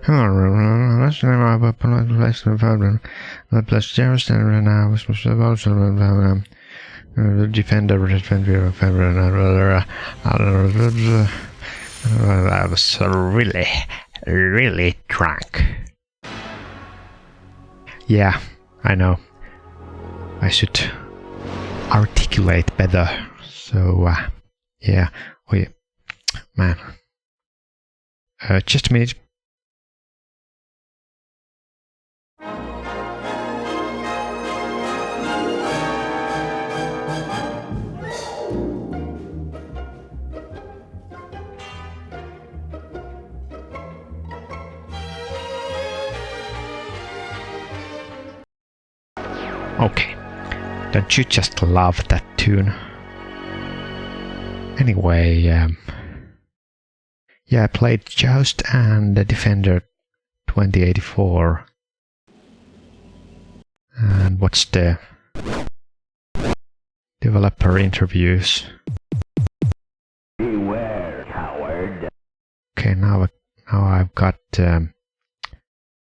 I was really drunk. Yeah, I know. I should articulate better. So, yeah. Wait, man. Just a minute. Okay. Don't you just love that tune? Anyway, yeah, I played Joust and Defender 2084 and watched the developer interviews. Beware, coward. Okay, now I've got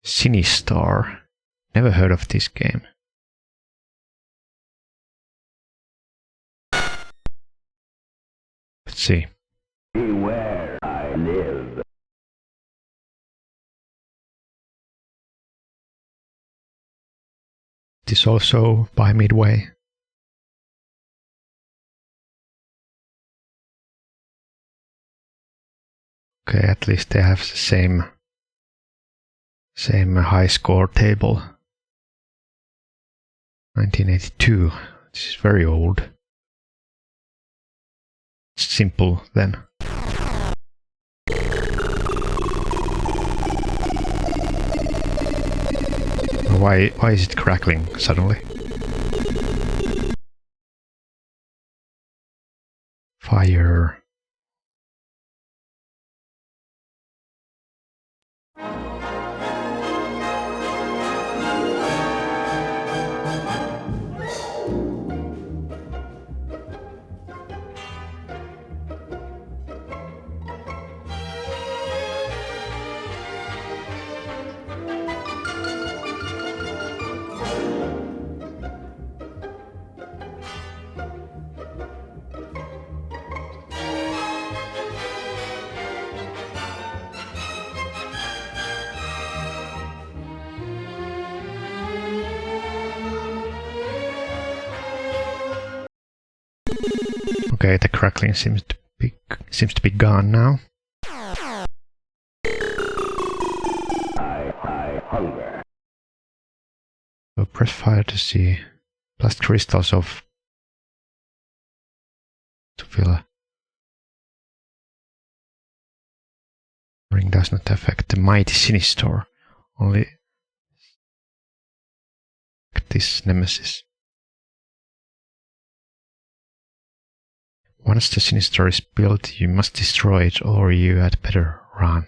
Sinistar. Never heard of this game. Let's see. Beware, I live. This also by Midway. Okay, at least they have the same high score table. 1982. This is very old. It's simple then. Why is it crackling suddenly? Fire. Okay, the crackling seems to be gone now. I hunger. So press fire to see. Blast crystals of to fill. Ring does not affect the mighty Sinistar, only this nemesis. Once the Sinistar is built, you must destroy it or you had better run.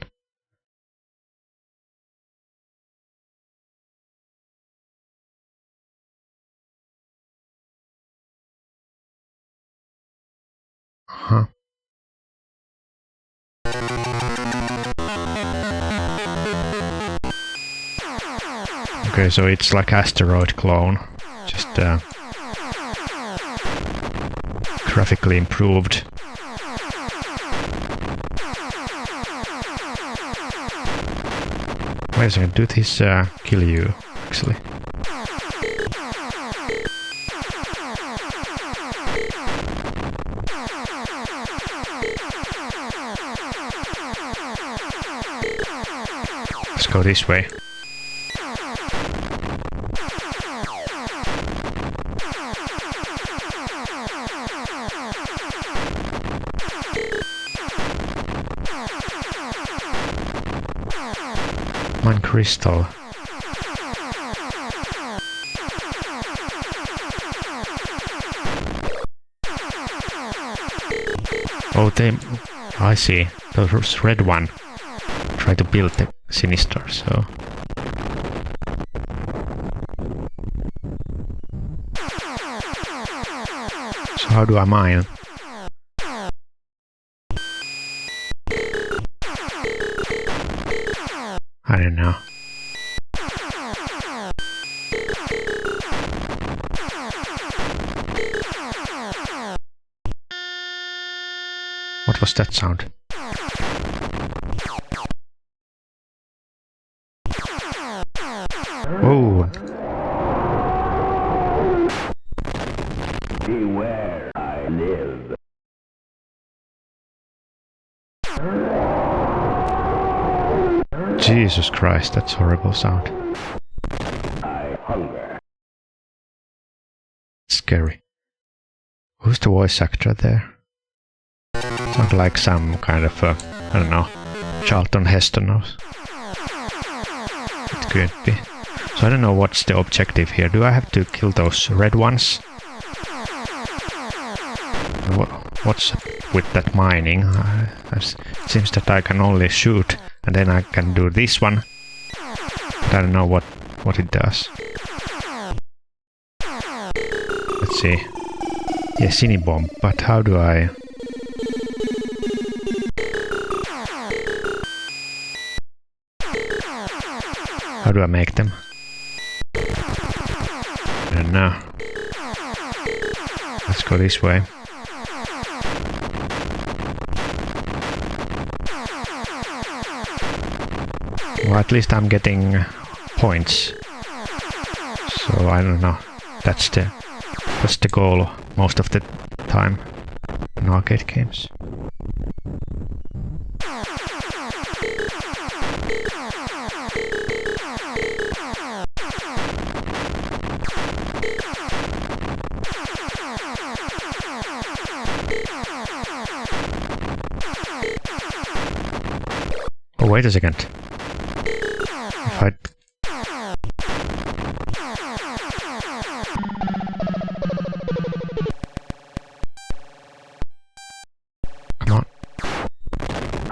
Huh. Okay, so it's like Asteroid clone, just graphically improved. Wait a second, do this kill you, actually? Let's go this way. One crystal. Oh, I see. The red one try to build the Sinistar, so. So how do I mine? I don't know. What was that sound? Whoa! Beware, I live. Jesus Christ, that's horrible sound. I hunger. Scary. Who's the voice actor there? Sounds like some kind of I don't know, Charlton Heston or... It could be. So I don't know what's the objective here. Do I have to kill those red ones? What's with that mining? It seems that I can only shoot and then I can do this one. But I don't know what it does. Let's see. Yeah, cine bomb, but how do I... How do I make them? I don't know. Let's go this way. Well, at least I'm getting points. So I don't know. That's the goal most of the time in arcade games. Oh, wait a second. If I... Come on.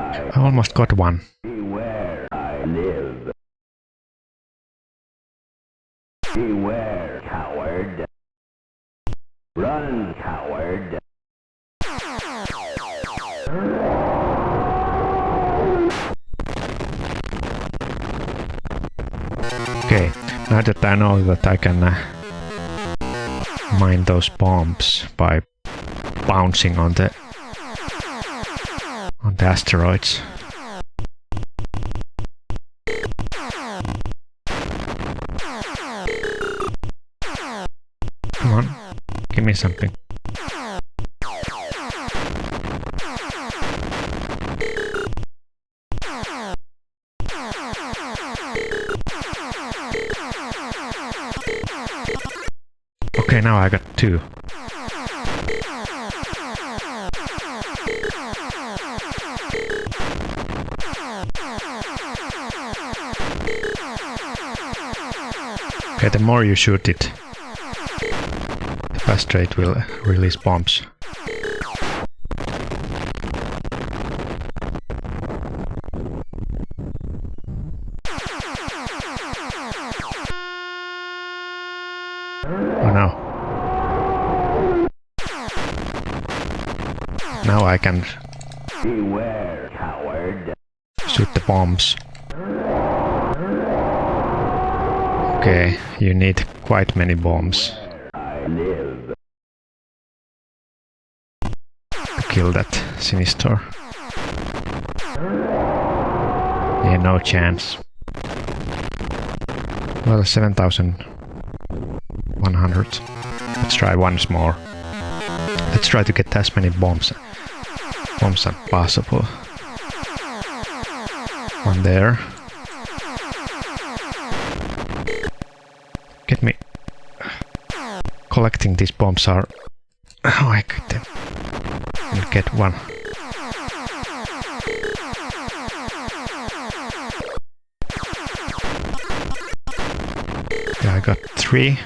I almost got one. Beware, I live. Beware, coward. Run, coward. Okay, now that I know that I can mine those bombs by bouncing on the asteroids. Come on, give me something. Okay, now I got two. Okay, the more you shoot it, the faster it will release bombs. Oh no. Now I can Beware, coward. shoot the bombs. Okay, you need quite many bombs I live. to kill that Sinister. Yeah, no chance. Well, 7,100. Let's try once more. Let's try to get as many bombs as possible. One there. Get me. Collecting these bombs are... Oh, I could get one. Okay, I got 3.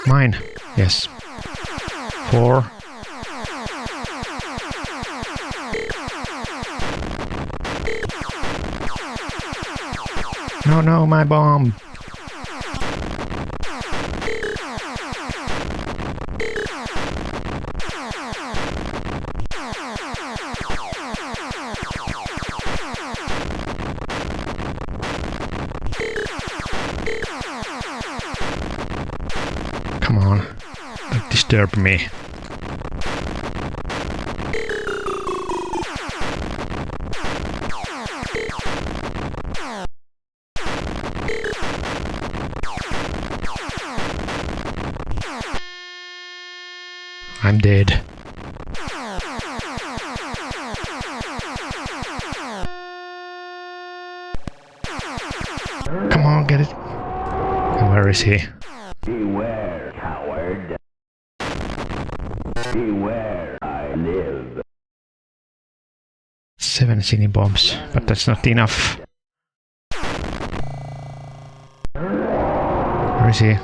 Mine. Yes. 4. Oh no, my bomb! Come on, don't disturb me. I'm dead. Come on, get it. Where is he? Beware, coward. Beware, I live. 7 cine bombs, but that's not enough. Where is he?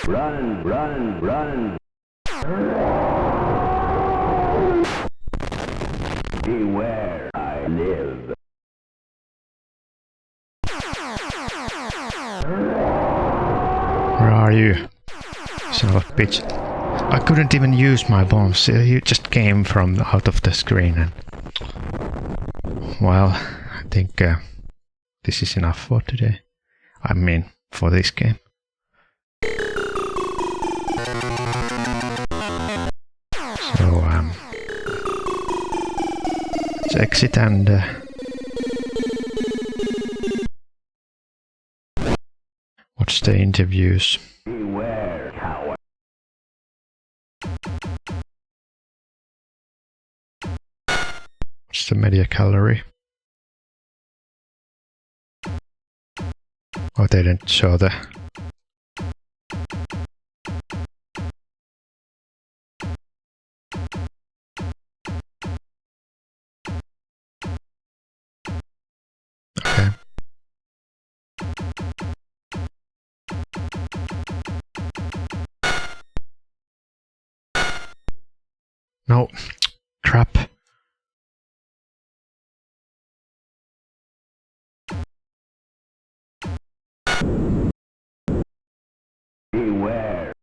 Run, run, run. Beware, I live. Where are you? Son of a bitch. I couldn't even use my bombs. You just came from out of the screen. And well, I think this is enough for today. I mean, for this game. So, let's exit and watch the interviews. Beware, coward. Watch the media gallery. Oh, they didn't show the... Okay. No. Crap. Beware.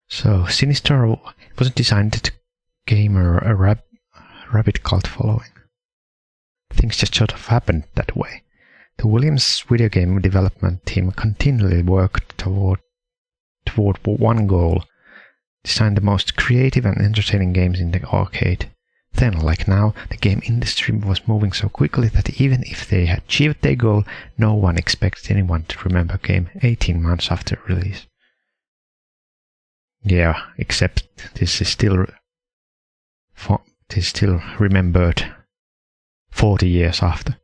So, Sinister wasn't designed to gamer a rabid cult following. Things just sort of happened that way. The Williams video game development team continually worked toward one goal: design the most creative and entertaining games in the arcade. Then, like now, the game industry was moving so quickly that even if they had achieved their goal, no one expected anyone to remember a game 18 months after release. Yeah, except this is still remembered 40 years after.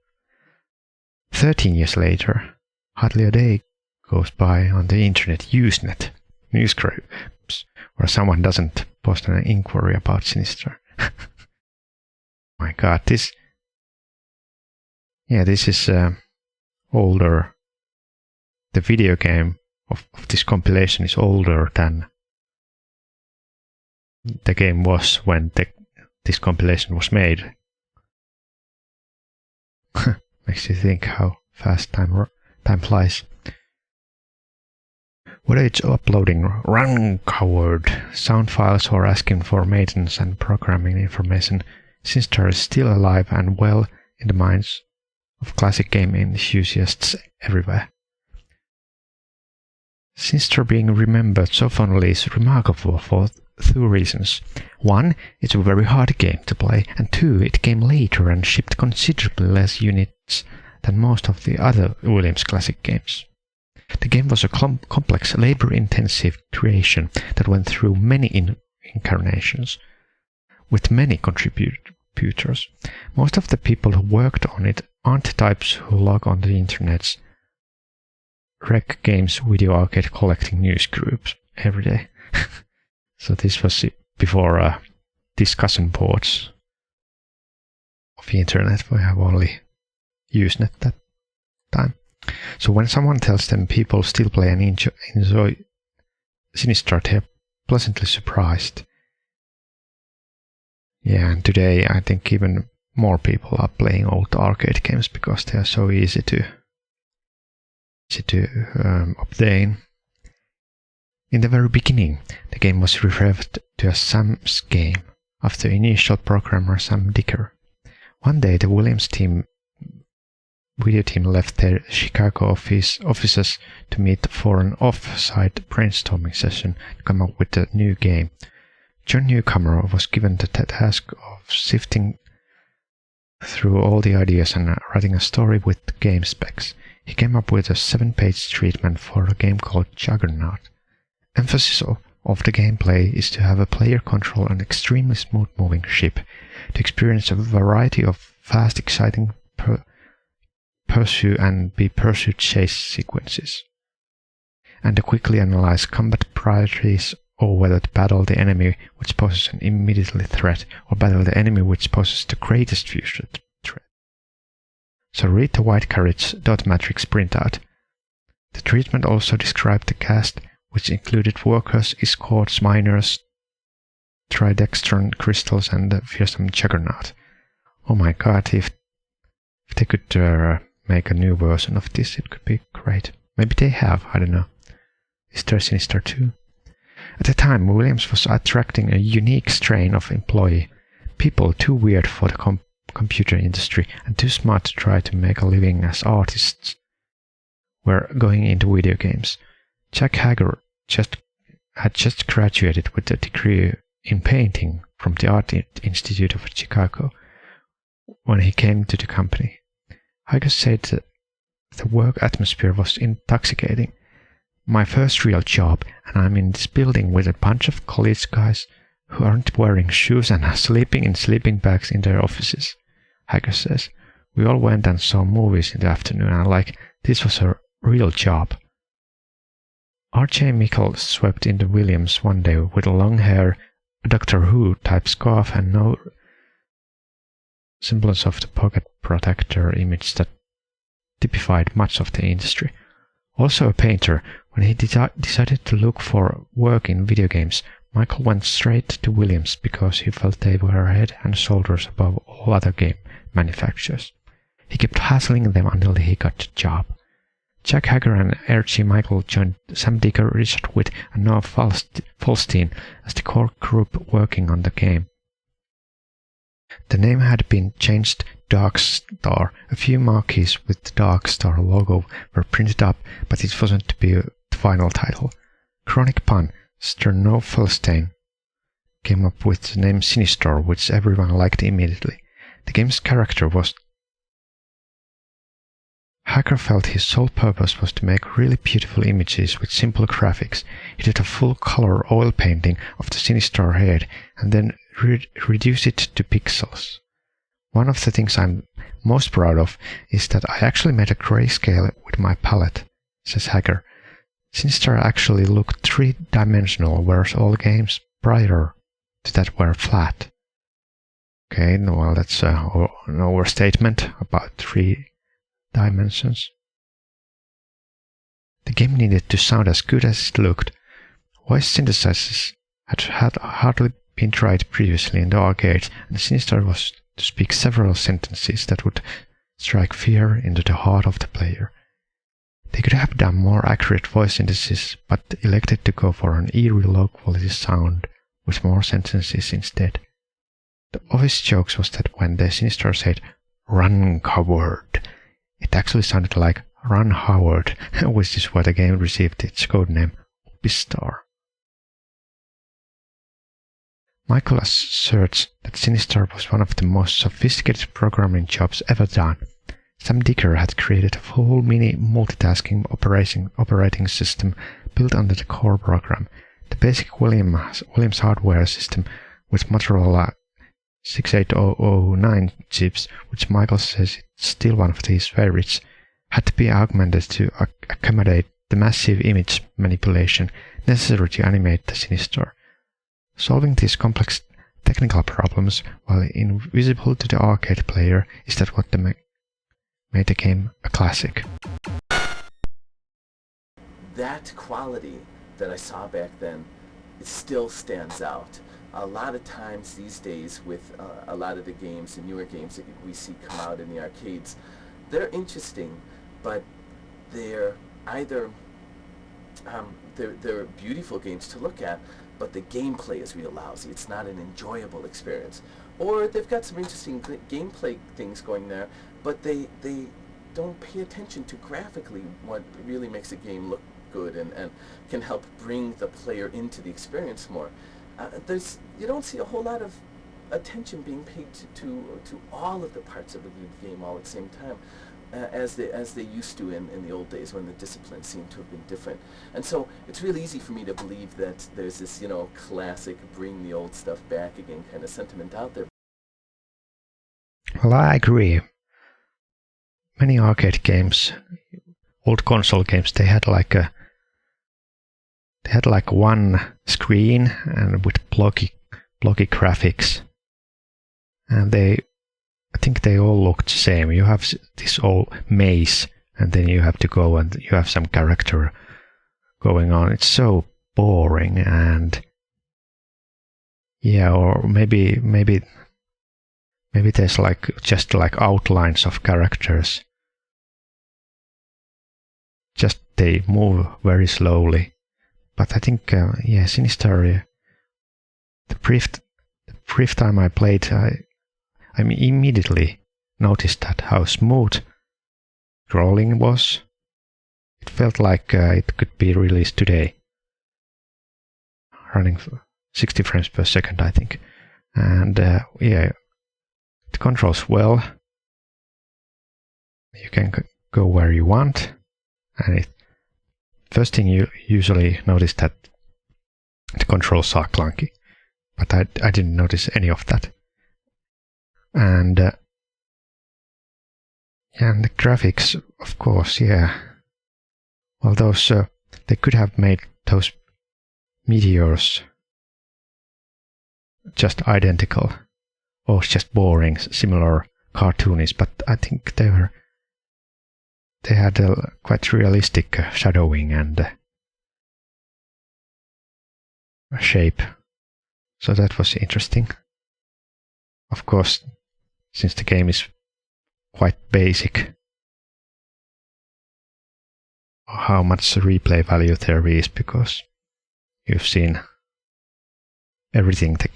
13 years later, hardly a day goes by on the internet Usenet newsgroups where someone doesn't post an inquiry about Sinister. My god, this is older. The video game of this compilation is older than the game was when this compilation was made. Makes you think how fast time flies. Whether it's uploading "run, coward" sound files or asking for maintenance and programming information, Sinister is still alive and well in the minds of classic game enthusiasts everywhere. Sinister being remembered so fondly is remarkable for 2 reasons. 1, it's a very hard game to play, and 2, it came later and shipped considerably less units than most of the other Williams classic games. The game was a complex, labor-intensive creation that went through many incarnations, with many contributors. Most of the people who worked on it aren't the types who log on the internet's rec games video arcade collecting news groups every day. So this was before discussion boards of the internet. We have only Usenet that time. So when someone tells them people still play and enjoy Sinister, they're pleasantly surprised. Yeah, and today I think even more people are playing old arcade games because they are so easy to obtain. In the very beginning, the game was referred to as Sam's game, after initial programmer Sam Dicker. One day, the Williams video team left their Chicago offices to meet for an off-site brainstorming session to come up with a new game. John Newcomer was given the task of sifting through all the ideas and writing a story with game specs. He came up with a 7-page treatment for a game called Juggernaut. Emphasis of the gameplay is to have a player control an extremely smooth-moving ship, to experience a variety of fast, exciting pursue and be pursued chase sequences, and to quickly analyze combat priorities, or whether to battle the enemy which poses an immediate threat, or battle the enemy which poses the greatest future threat. So read the White Carriage dot-matrix printout. The treatment also described the cast, which included workers, escorts, miners, tridextron crystals, and the fearsome Juggernaut. Oh my god, if they could make a new version of this, it could be great. Maybe they have, I don't know. Is there Sinister 2? At the time, Williams was attracting a unique strain of employee, people too weird for the computer industry and too smart to try to make a living as artists were going into video games. Jack Hager had just graduated with a degree in painting from the Art Institute of Chicago when he came to the company. Hager said that the work atmosphere was intoxicating. My first real job, and I'm in this building with a bunch of college guys who aren't wearing shoes and are sleeping in sleeping bags in their offices. Hager says, we all went and saw movies in the afternoon and this was a real job. R.J. Mickle swept into Williams one day with long hair, a Doctor Who-type scarf, and no semblance of the pocket protector image that typified much of the industry. Also a painter, when he decided to look for work in video games, Michael went straight to Williams because he felt they were head and shoulders above all other game manufacturers. He kept hassling them until he got the job. Jack Hager and R.G. Michael joined Sam Dicker, Richard Witt, and Noah Falstein as the core group working on the game. The name had been changed to Dark Star. A few marquees with the Dark Star logo were printed up, but it wasn't to be the final title. Chronic Pun, Sir Noah Falstein, came up with the name Sinister, which everyone liked immediately. The game's character was Hacker felt his sole purpose was to make really beautiful images with simple graphics. He did a full-color oil painting of the Sinister head and then reduced it to pixels. One of the things I'm most proud of is that I actually made a grayscale with my palette, says Hacker. Sinister actually looked three-dimensional, whereas all games prior to that were flat. Okay, well that's an overstatement about 3 dimensions. The game needed to sound as good as it looked. Voice synthesizers had hardly been tried previously in the arcades, and Sinister was to speak several sentences that would strike fear into the heart of the player. They could have done more accurate voice synthesis, but elected to go for an eerie low-quality sound with more sentences instead. The obvious joke was that when the Sinister said, "Run, coward," it actually sounded like "Run, Howard," which is why the game received its codename Pistar. Michael asserts that Sinister was one of the most sophisticated programming jobs ever done. Sam Dicker had created a full mini multitasking operating system built under the core program. The basic Williams hardware system with Motorola 68009 chips, which Michael says is still one of his favorites, had to be augmented to accommodate the massive image manipulation necessary to animate the Sinister. Solving these complex technical problems while invisible to the arcade player is that what made the game a classic. That quality that I saw back then, it still stands out. a lot of times these days with a lot of the games, the newer games that we see come out in the arcades, they're interesting, but they're either they're beautiful games to look at, but the gameplay is real lousy. It's not an enjoyable experience. Or they've got some interesting gameplay things going there, but they don't pay attention to graphically what really makes a game look good and can help bring the player into the experience more. You don't see a whole lot of attention being paid to all of the parts of a good game all at the same time, as they used to in the old days when the disciplines seemed to have been different. And so it's really easy for me to believe that there's this, classic bring the old stuff back again kind of sentiment out there. Well, I agree. Many arcade games, old console games, they had like one screen and with blocky graphics, and I think they all looked the same. You have this old maze, and then you have to go and you have some character going on. It's so boring, and yeah, or maybe there's just outlines of characters. Just they move very slowly. But I think, Sinister, the brief time I played, I immediately noticed that how smooth scrolling was. It felt like it could be released today. Running 60 frames per second, I think. And it controls well. You can go where you want. And first thing you usually notice that the controls are clunky. But I didn't notice any of that. And the graphics, of course, yeah. Well, those they could have made those meteors just identical, or just boring, similar cartoonish. But I think they had a quite realistic shadowing and shape, so that was interesting. Of course, since the game is quite basic, how much replay value there is, because you've seen everything the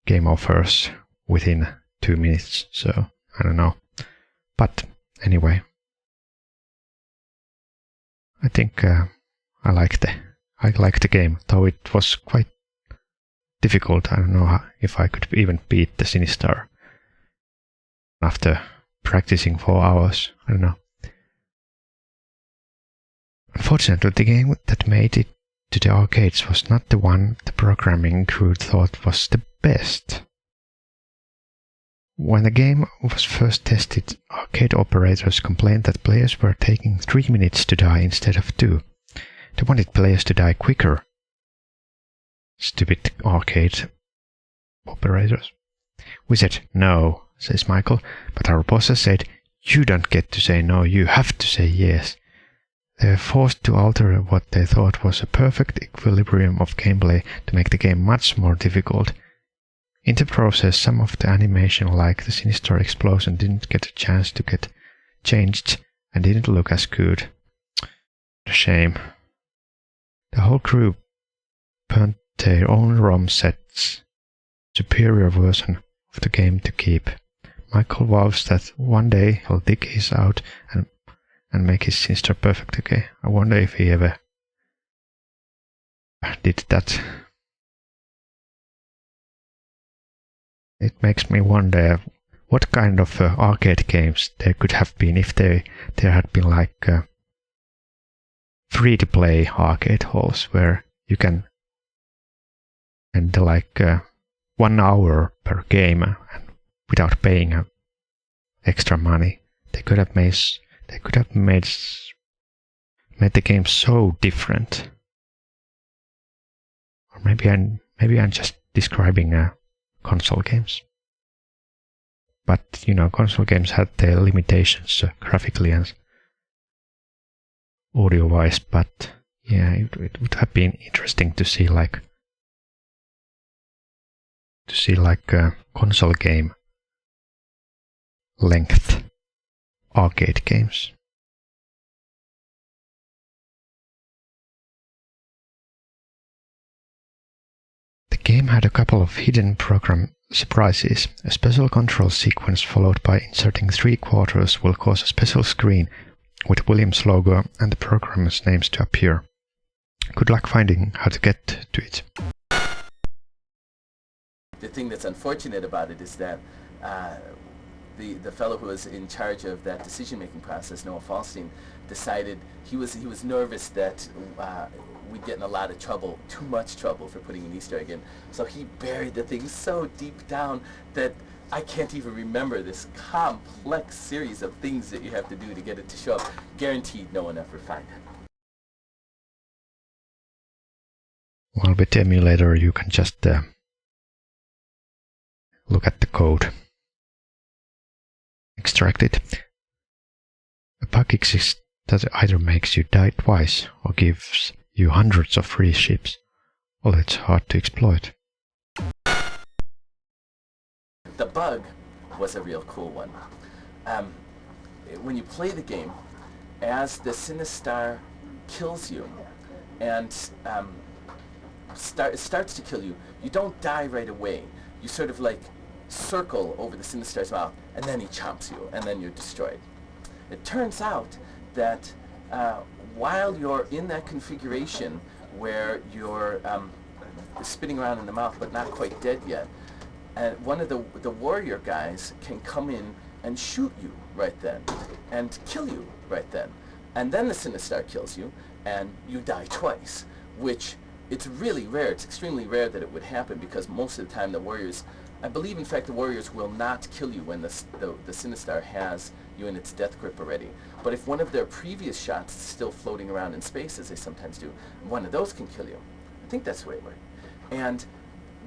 game offers within 2 minutes, so I don't know. But anyway, I think I like the game, though it was quite difficult. I don't know if I could even beat the Sinister after practicing 4 hours. I don't know. Unfortunately, the game that made it to the arcades was not the one the programming crew thought was the best. When the game was first tested, arcade operators complained that players were taking 3 minutes to die instead of 2. They wanted players to die quicker. Stupid arcade operators. We said no, says Michael, but our bosses said, you don't get to say no, you have to say yes. They were forced to alter what they thought was a perfect equilibrium of gameplay to make the game much more difficult. In the process, some of the animation, like the Sinister explosion, didn't get a chance to get changed and didn't look as good. A shame. The whole crew burnt their own ROM sets, superior version of the game to keep. Michael vows that one day he'll dig his out and make his Sinister perfect again. I wonder if he ever did that. It makes me wonder what kind of arcade games there could have been if there had been like free-to-play arcade halls where you can spend like 1 hour per game and without paying extra money. They could have made the game so different. Or maybe I'm just describing console games. But console games had their limitations graphically and audio-wise. But yeah, it would have been interesting to see like see like a console game length arcade games. The game had a couple of hidden program surprises. A special control sequence followed by inserting 3 quarters will cause a special screen with Williams' logo and the programmer's names to appear. Good luck finding how to get to it. The thing that's unfortunate about it is that the fellow who was in charge of that decision-making process, Noah Falstein, decided he was nervous that we'd get in a lot of trouble, too much trouble, for putting an Easter egg in. So he buried the thing so deep down that I can't even remember this complex series of things that you have to do to get it to show up. Guaranteed no one ever find it. Well, with the emulator you can just look at the code, extract it. A bug exists that either makes you die twice or gives you hundreds of free ships. Well, it's hard to exploit. The bug was a real cool one. When you play the game, as the Sinistar kills you and starts to kill you, you don't die right away. You sort of like circle over the Sinistar's mouth, and then he chomps you, and then you're destroyed. It turns out that while you're in that configuration where you're spinning around in the mouth but not quite dead yet, one of the warrior guys can come in and shoot you right then and kill you right then. And then the Sinistar kills you and you die twice, which it's really rare. It's extremely rare that it would happen, because most of the time the warriors, I believe in fact the warriors will not kill you when the Sinistar has you in its death grip already. But if one of their previous shots is still floating around in space, as they sometimes do, one of those can kill you. I think that's the way it worked. And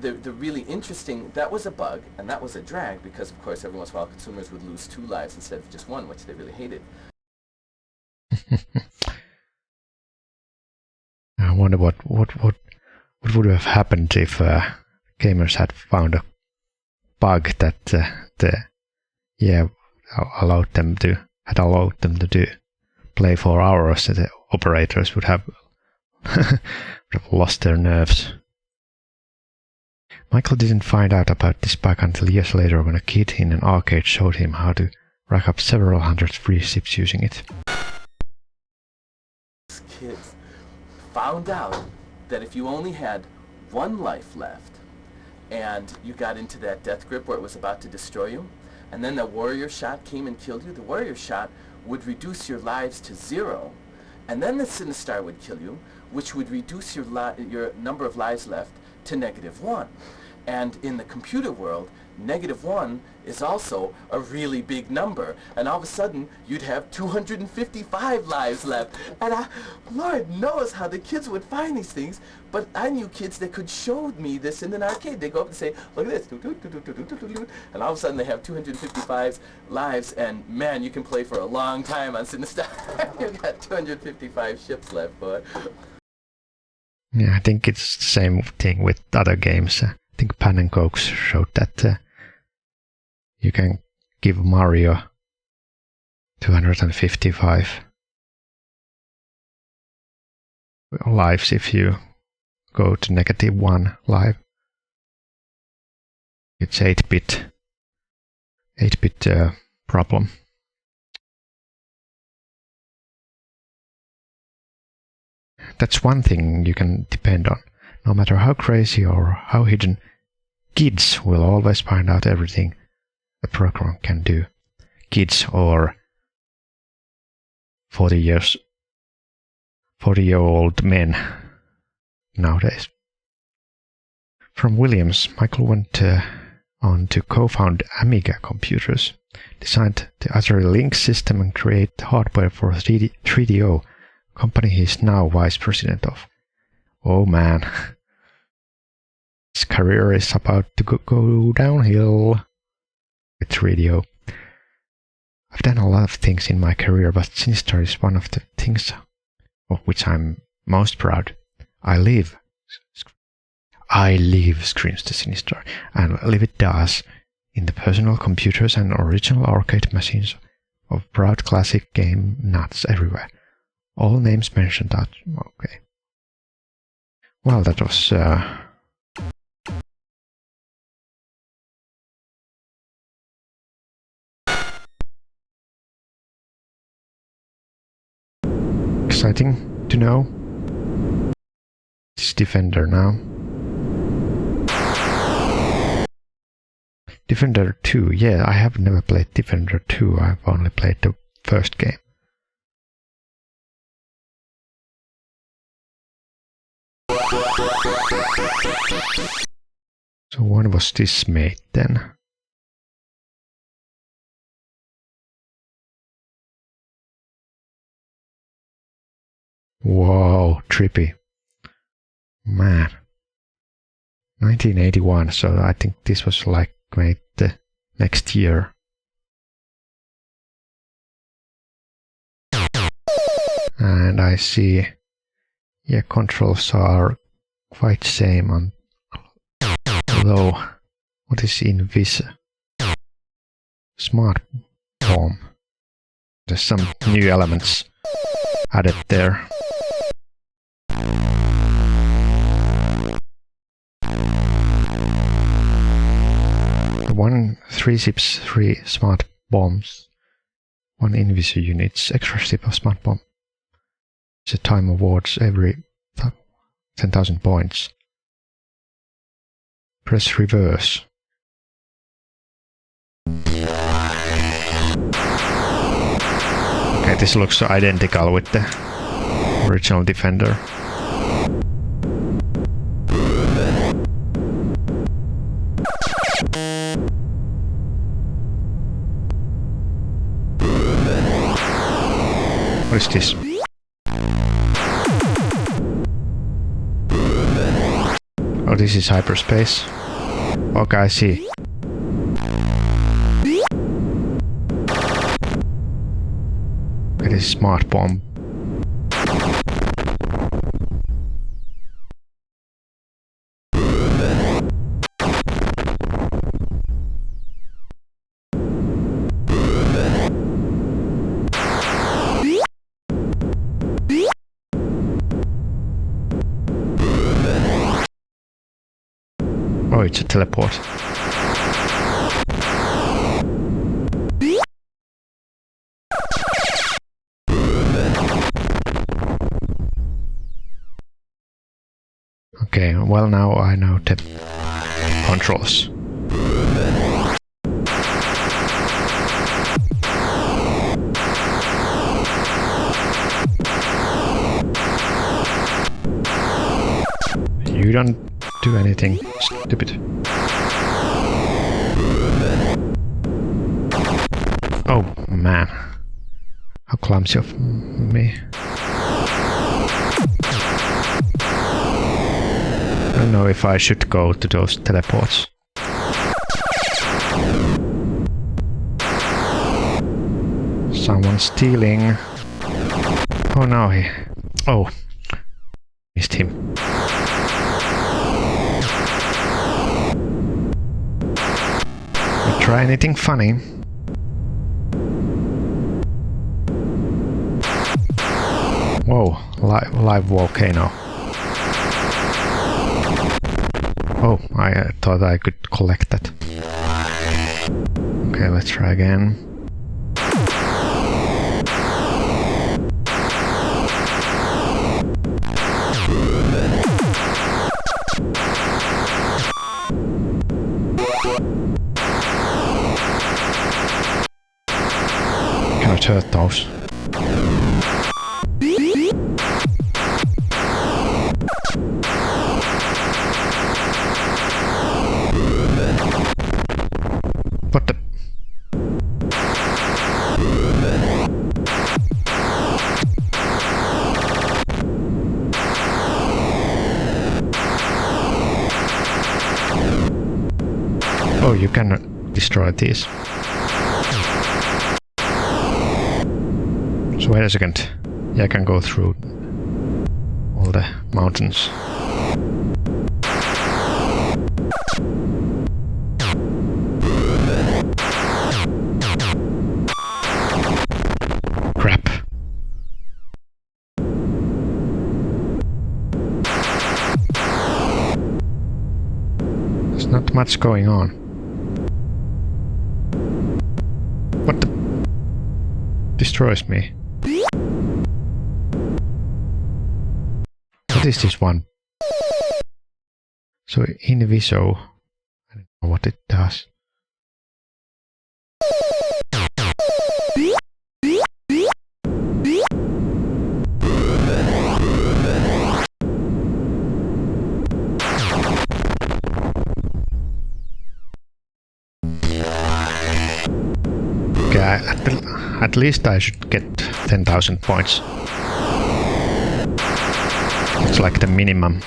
the really interesting, that was a bug, and that was a drag, because of course every once in a while consumers would lose 2 lives instead of just 1, which they really hated. I wonder what would have happened if gamers had found a bug that allowed them to do play for hours. The operators would have lost their nerves. Michael didn't find out about this bug until years later, when a kid in an arcade showed him how to rack up several hundred free ships using it. Kids found out that if you only had 1 life left and you got into that death grip where it was about to destroy you, and then the warrior shot came and killed you, the warrior shot would reduce your lives to 0, and then the Sinistar would kill you, which would reduce your number of lives left to -1. And in the computer world, -1 is also a really big number, and all of a sudden you'd have 255 lives left. And Lord knows how the kids would find these things, but I knew kids that could show me this in an arcade. They go up and say, look at this, and all of a sudden they have 255 lives, and man, you can play for a long time on Sinistar. You've got 255 ships left, boy. Yeah, I think it's the same thing with other games. I think Pan and Cokes showed that you can give Mario 255 lives if you go to -1 life. It's 8-bit problem. That's one thing you can depend on. No matter how crazy or how hidden, kids will always find out everything a program can do. Kids or 40-year-old men nowadays. From Williams, Michael went on to co-found Amiga Computers, designed the Atari Lynx system and create hardware for 3DO, company he's now vice president of. Oh man, his career is about to go downhill with 3DO. I've done a lot of things in my career, but Sinistar is one of the things of which I'm most proud. I live I live, screams the Sinister, and live it does, in the personal computers and original arcade machines of proud classic game nuts everywhere. All names mentioned that. Okay. Well, that was exciting to know. It's Defender now. Defender 2, yeah, I have never played Defender 2, I've only played the first game. So when was this made then? Whoa, trippy. Man. 1981, so I think this was like made the next year. And I see, yeah, controls are quite same on, although, what is Invis? Smart Bomb. There's some new elements added there. One 3 ships, 3 smart bombs, 1 Invisor units, extra ship of smart bomb. It's a time awards every 10,000 points. Press reverse. Okay, this looks identical with the original Defender. What is this? Oh, this is hyperspace. Okay, I see. It is smart bomb. Oh, it's a teleport. Okay, well now I know the controls. You don't do anything stupid. Oh man, how clumsy of me. I don't know if I should go to those teleports. Someone's stealing. Oh no, oh, missed him. Try anything funny. Whoa, live volcano. Oh, I thought I could collect that. Okay, let's try again. Cannot hurt those. What the? Oh, you can destroy these. So wait a second. Yeah, I can go through all the mountains. Not much going on. What the... destroys me. What is this one? So Inviso. I don't know what it does. Okay, at least I should get 10,000 points. It's like the minimum.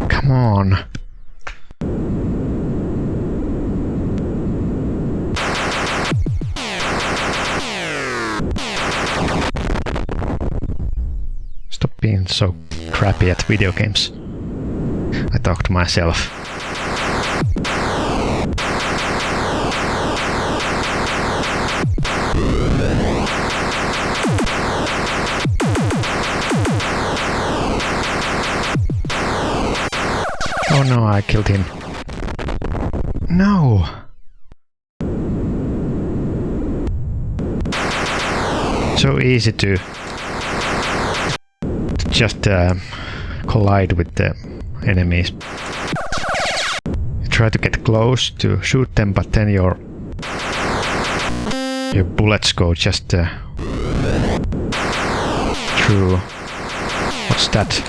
Come on. Stop being so crappy at video games. I talk to myself. Oh no, I killed him. No! So easy to just collide with the enemies. You try to get close to shoot them, but then your bullets go just through. What's that?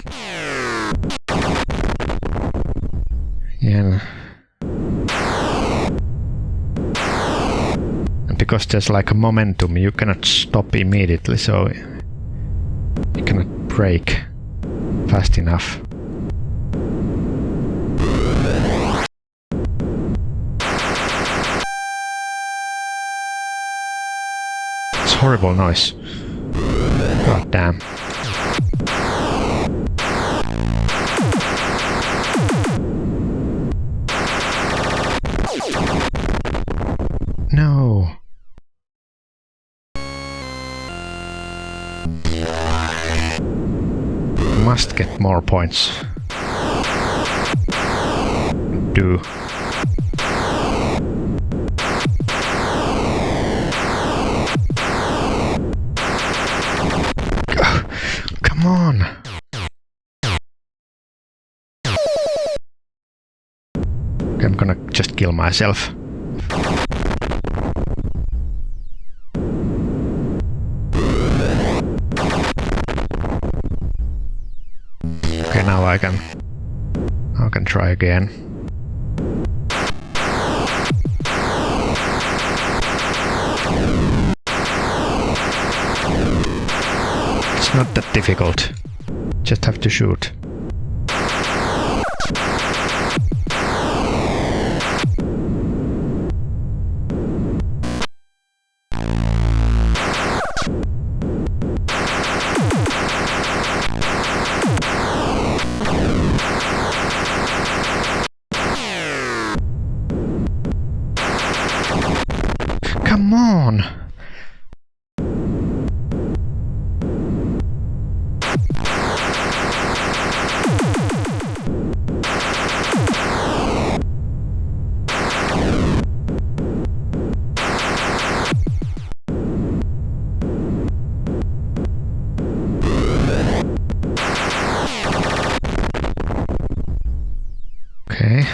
Yeah. And because there's like a momentum, you cannot stop immediately, so you cannot brake fast enough. It's horrible noise. God damn. No. Must get more points. Do. Come on. I'm gonna just kill myself. Okay, now I can try again. It's not that difficult. Just have to shoot. Come on! Okay.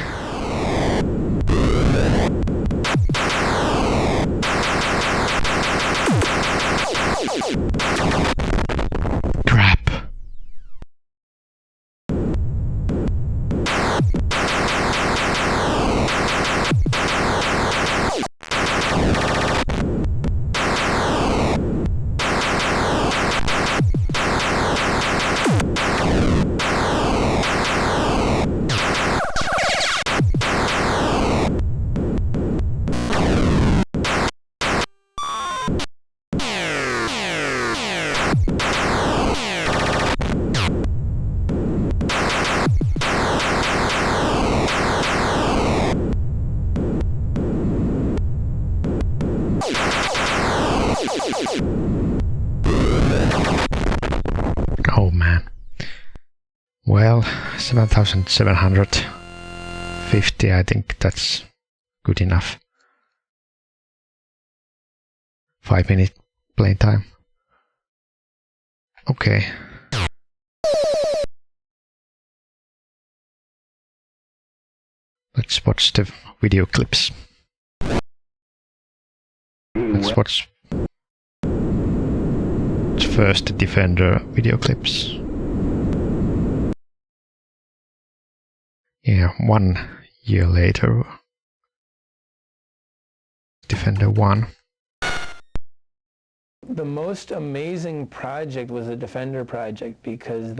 Well, 7,750, I think that's good enough. 5-minute playing time. Okay. Let's watch the video clips. Let's watch first the Defender video clips. Yeah, 1 year later. Defender 1. The most amazing project was the Defender project, because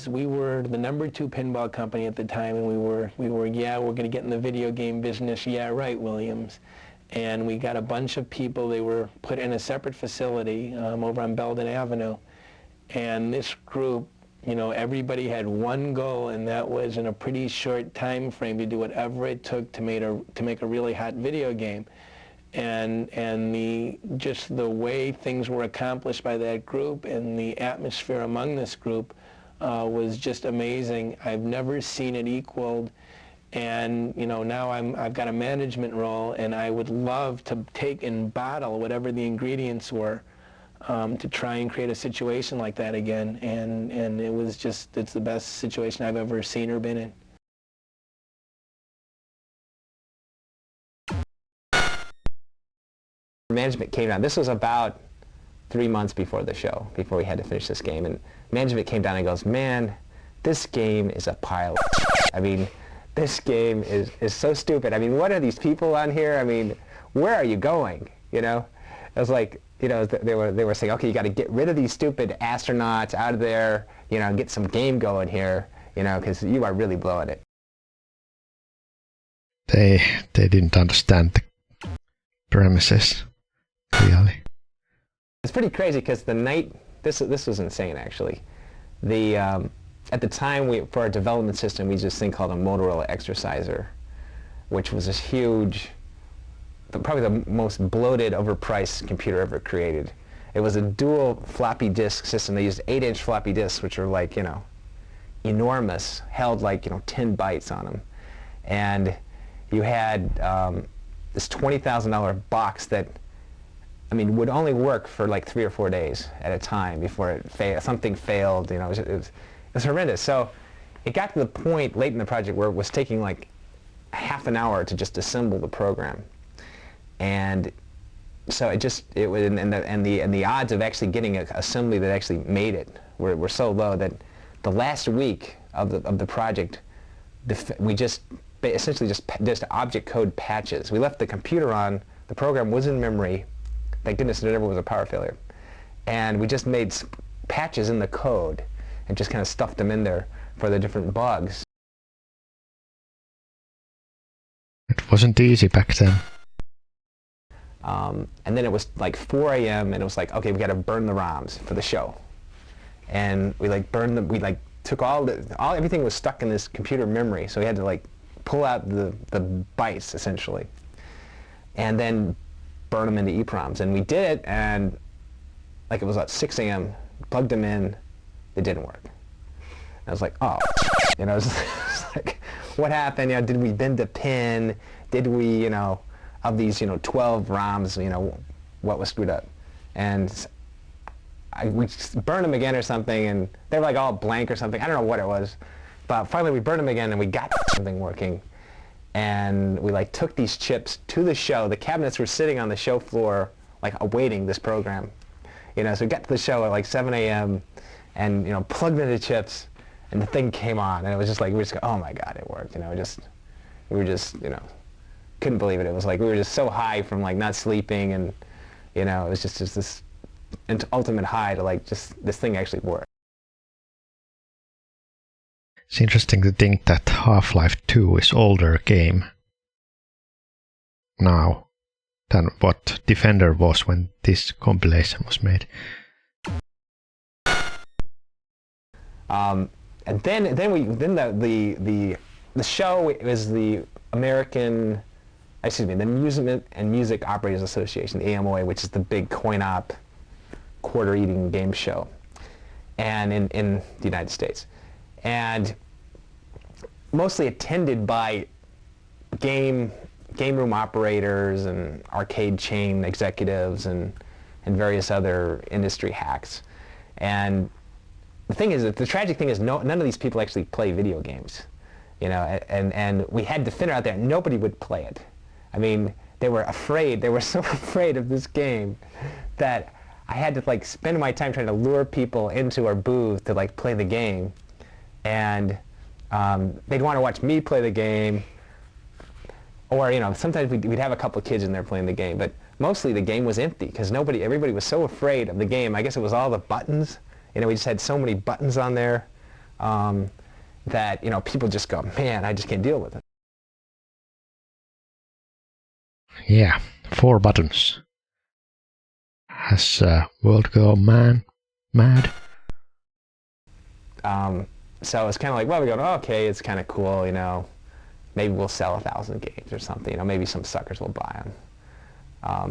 we were the #2 pinball company at the time, and we were yeah, we're going to get in the video game business. Yeah, right, Williams. And we got a bunch of people. They were put in a separate facility over on Belden Avenue, and this group, you know, everybody had one goal, and that was in a pretty short time frame to do whatever it took to make a really hot video game. And just the way things were accomplished by that group and the atmosphere among this group was just amazing. I've never seen it equaled. And you know, now I've got a management role, and I would love to take and bottle whatever the ingredients were to try and create a situation like that again. And it's the best situation I've ever seen or been in. Management came down. This was about 3 months before the show, before we had to finish this game, and management came down and goes, "Man, this game is a pile of I mean, this game is so stupid. I mean, what are these people on here? I mean, where are you going?" You know, it was like, you know, they were saying, "Okay, you got to get rid of these stupid astronauts out of there, you know, and get some game going here, you know, because you are really blowing it." They didn't understand the premises. Really. It's pretty crazy because the night, this was insane actually. At the time, for our development system, we used this thing called a Motorola Exerciser, which was this huge, probably the most bloated, overpriced computer ever created. It was a dual floppy disk system. They used 8-inch floppy disks, which are like, you know, enormous, held like, you know, 10 bytes on them. And you had this $20,000 box that, I mean, would only work for like 3 or 4 days at a time before something failed. You know, it was horrendous. So it got to the point late in the project where it was taking like half an hour to just assemble the program, and so it was, and the odds of actually getting an assembly that actually made it were so low that the last week of the project, we just essentially just object code patches. We left the computer on. The program was in memory. Thank goodness there never was a power failure. And we just made patches in the code and just kind of stuffed them in there for the different bugs. It wasn't easy back then. And then it was like 4 a.m. and it was like, okay, we got to burn the ROMs for the show. And we like burned them. We like took everything was stuck in this computer memory, so we had to like pull out the bytes essentially, and then burn them into EEPROMs. And we did it, and like it was at 6 a.m. Plugged them in, it didn't work. And I was like, oh, you know, it's like, what happened? You know, did we bend a pin? Did we, you know, of these, you know, 12 ROMs, you know, what was screwed up? And we burned them again or something, and they were like all blank or something. I don't know what it was, but finally we burned them again, and we got something working. And we like took these chips to the show. The cabinets were sitting on the show floor, like awaiting this program. You know, so we got to the show at like 7 a.m. and, you know, plugged in the chips, and the thing came on, and it was just like, we just go, oh my God, it worked. You know, we were just, you know, couldn't believe it. It was like we were just so high from like not sleeping, and, you know, it was just this ultimate high to like just this thing actually worked. It's interesting to think that Half-Life 2 is older game now than what Defender was when this compilation was made. And then the show is the American, excuse me, the Amusement and Music Operators Association, the AMOA, which is the big coin-op, quarter-eating game show, and in the United States. and mostly attended by game room operators and arcade chain executives and various other industry hacks. And the thing is, that the tragic thing is, none of these people actually play video games, you know. And we had Defender out there, and nobody would play it. I mean, they were afraid. They were so afraid of this game that I had to like spend my time trying to lure people into our booth to like play the game, and they'd want to watch me play the game, or you know, sometimes we'd have a couple of kids in there playing the game, but mostly the game was empty because everybody was so afraid of the game. I guess it was all the buttons. You know, we just had so many buttons on there that, you know, people just go, man, I just can't deal with it. Yeah, 4 buttons. Has world gone mad? So it's kind of like, well, we go, oh, okay, it's kind of cool, you know. Maybe we'll sell 1,000 games or something. You know, maybe some suckers will buy them.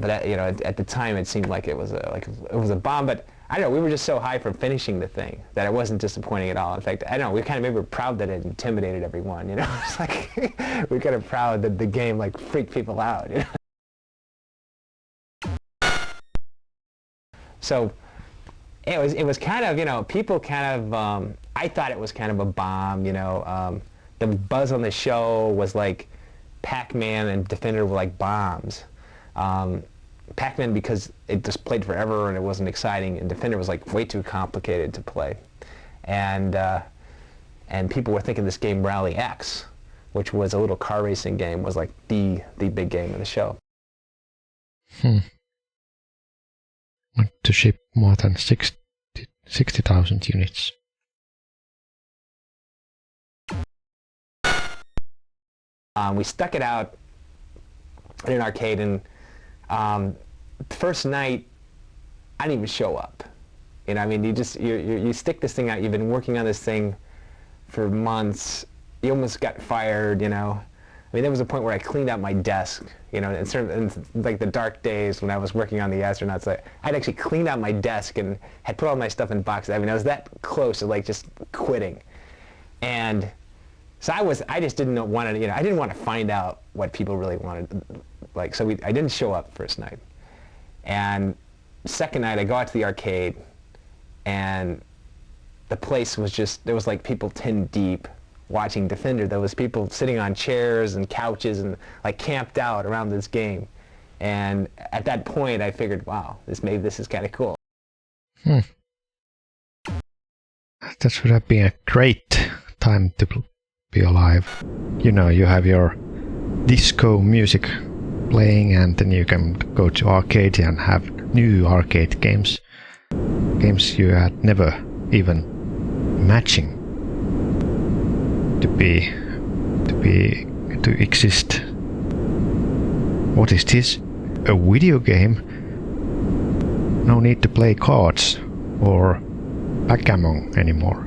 But you know, at the time, it seemed like it was a bomb. But I don't know, we were just so high from finishing the thing that it wasn't disappointing at all. In fact, I don't know, we kind of maybe were proud that it intimidated everyone. You know, it's like we're kind of proud that the game like freaked people out. You know? So it was kind of, you know, people kind of, I thought it was kind of a bomb, you know. The buzz on the show was like Pac-Man and Defender were like bombs. Pac-Man because it just played forever and it wasn't exciting, and Defender was like way too complicated to play. And people were thinking this game Rally X, which was a little car racing game, was like the big game of the show. Went to ship more than 60,000 units. We stuck it out in an arcade, and the first night, I didn't even show up. You know, I mean, you stick this thing out. You've been working on this thing for months. You almost got fired. You know, I mean, there was a point where I cleaned out my desk. You know, in like the dark days when I was working on the astronauts, I'd actually cleaned out my desk and had put all my stuff in boxes. I mean, I was that close to like just quitting, and so I just didn't want to, you know, I didn't want to find out what people really wanted, like, so I didn't show up first night. And second night, I go out to the arcade, and the place was just, there was like people 10 deep watching Defender. There was people sitting on chairs and couches and like camped out around this game. And at that point, I figured, wow, maybe this is kind of cool. That would have been a great time to be alive. You know, you have your disco music playing, and then you can go to arcade and have new arcade games you had never even imagined to exist. What is this? A video game? No need to play cards or backgammon anymore.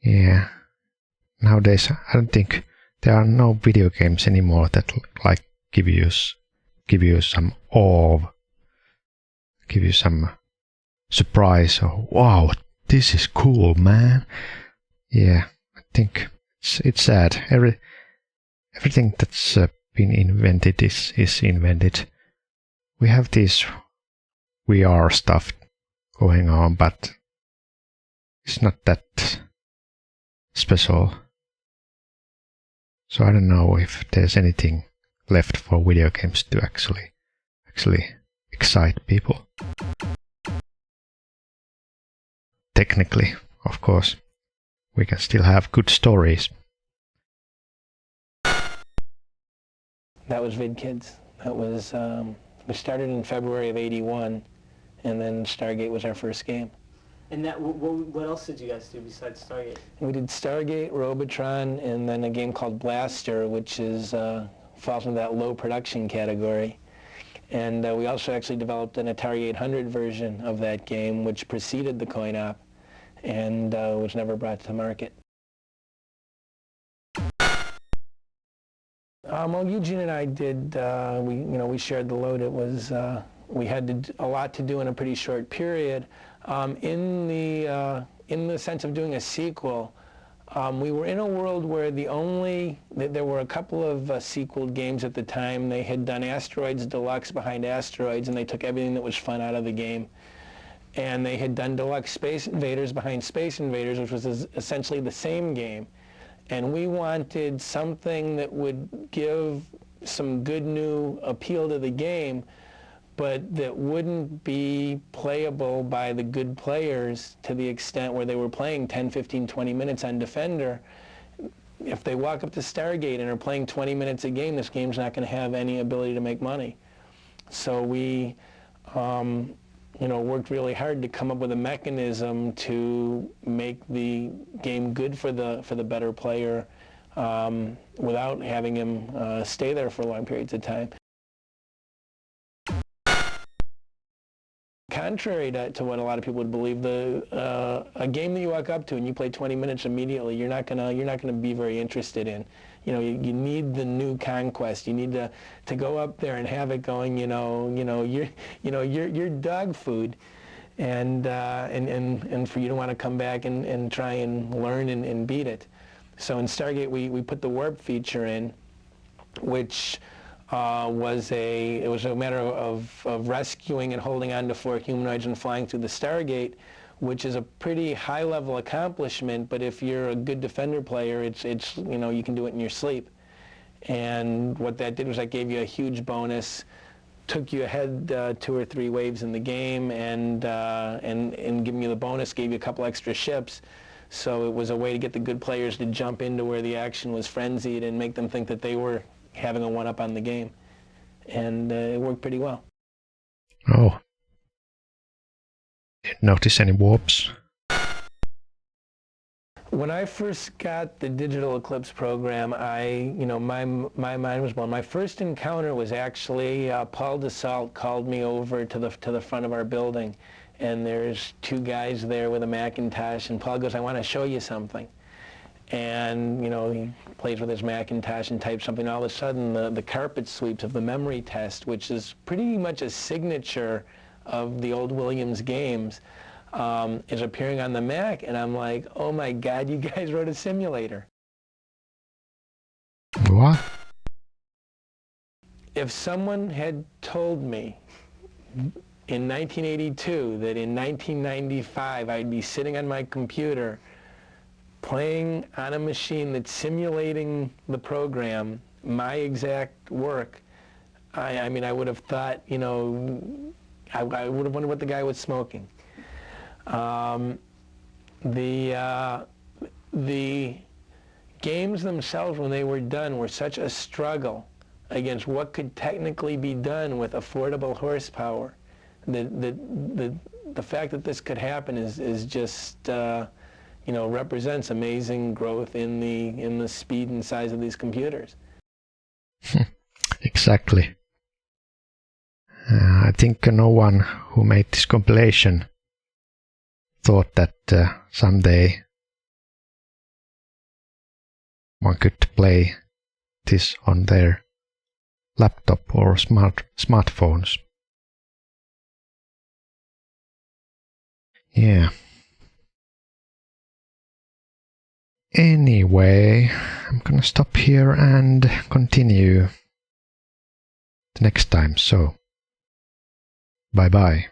Yeah. Nowadays, I don't think there are no video games anymore that like give you some awe, give you some surprise. Or wow, this is cool, man. Yeah, I think it's sad. Everything that's been invented is invented. We have this VR stuff going on, but it's not that special. So I don't know if there's anything left for video games to actually excite people. Technically, of course, we can still have good stories. That was VidKids. That was, we started in February of '81, and then Stargate was our first game. And that, what else did you guys do besides Stargate? We did Stargate, Robotron, and then a game called Blaster, which is falls into that low production category. And we also actually developed an Atari 800 version of that game, which preceded the coin-op and was never brought to market. Well, Eugene and I did, we shared the load. It was, we had a lot to do in a pretty short period. In the sense of doing a sequel, we were in a world where there were a couple of sequel games at the time. They had done Asteroids Deluxe behind Asteroids, and they took everything that was fun out of the game. And they had done Deluxe Space Invaders behind Space Invaders, which was essentially the same game. And we wanted something that would give some good new appeal to the game, but that wouldn't be playable by the good players to the extent where they were playing 10, 15, 20 minutes on Defender. If they walk up to Stargate and are playing 20 minutes a game, this game's not going to have any ability to make money. So we worked really hard to come up with a mechanism to make the game good for the better player without having him stay there for long periods of time. Contrary to what a lot of people would believe, a game that you walk up to and you play 20 minutes immediately, you're not gonna be very interested in. You need the new conquest. You need to go up there and have it going. You're dog food, and for you to want to come back and try and learn and beat it. So in Stargate, we put the warp feature in, which was a matter of rescuing and holding on to 4 humanoids and flying through the Stargate, which is a pretty high-level accomplishment. But if you're a good Defender player, it's you can do it in your sleep. And what that did was that gave you a huge bonus, took you ahead 2 or 3 waves in the game, and giving you the bonus gave you a couple extra ships. So it was a way to get the good players to jump into where the action was frenzied and make them think that they were having a one-up on the game. And it worked pretty well. Oh. Didn't notice any warps. When I first got the Digital Eclipse program, my mind was blown. My first encounter was actually Paul Dassault called me over to the front of our building, and there's 2 guys there with a Macintosh, and Paul goes, "I want to show you something." And he plays with his Macintosh and types something. All of a sudden, the carpet sweeps of the memory test, which is pretty much a signature of the old Williams games, is appearing on the Mac, and I'm like, oh my God, you guys wrote a simulator. What? If someone had told me in 1982 that in 1995 I'd be sitting on my computer playing on a machine that's simulating the program, my exact work, I mean, I would have thought, I would have wondered what the guy was smoking. The games themselves, when they were done, were such a struggle against what could technically be done with affordable horsepower. The fact that this could happen is just represents amazing growth in the speed and size of these computers. Exactly. I think no one who made this compilation thought that someday one could play this on their laptop or smartphones. Yeah. Anyway, I'm gonna stop here and continue the next time, so bye bye.